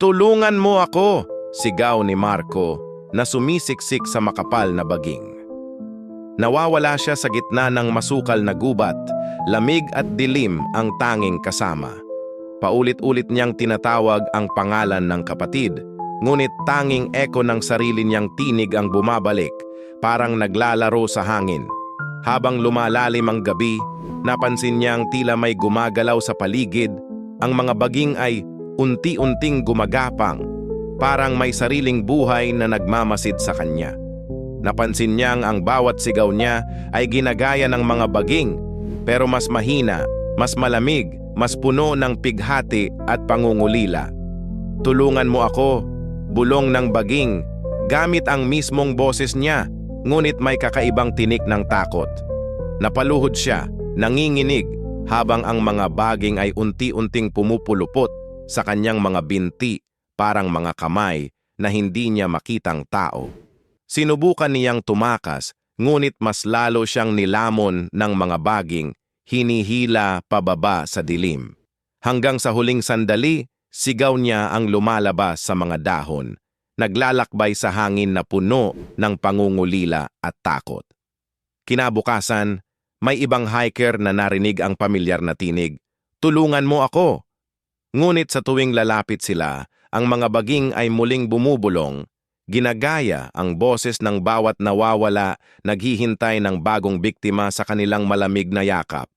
Tulungan mo ako! Sigaw ni Marco na sumisiksik sa makapal na baging. Nawawala siya sa gitna ng masukal na gubat, lamig at dilim ang tanging kasama. Paulit-ulit niyang tinatawag ang pangalan ng kapatid, ngunit tanging eko ng sarili niyang tinig ang bumabalik, parang naglalaro sa hangin. Habang lumalalim ang gabi, napansin niyang tila may gumagalaw sa paligid, ang mga baging ay unti-unting gumagapang, parang may sariling buhay na nagmamasid sa kanya. Napansin niyang ang bawat sigaw niya ay ginagaya ng mga baging, pero mas mahina, mas malamig, mas puno ng pighati at pangungulila. Tulungan mo ako, bulong ng baging, gamit ang mismong boses niya, ngunit may kakaibang tinik ng takot. Napaluhod siya, nanginginig, habang ang mga baging ay unti-unting pumupulupot sa kanyang mga binti, parang mga kamay na hindi niya makitang tao. Sinubukan niyang tumakas, ngunit mas lalo siyang nilamon ng mga baging, hinihila pababa sa dilim. Hanggang sa huling sandali, sigaw niya ang lumalabas sa mga dahon, naglalakbay sa hangin na puno ng pangungulila at takot. Kinabukasan, may ibang hiker na narinig ang pamilyar na tinig, "Tulungan mo ako!" Ngunit sa tuwing lalapit sila, ang mga baging ay muling bumubulong, ginagaya ang boses ng bawat nawawala, naghihintay ng bagong biktima sa kanilang malamig na yakap.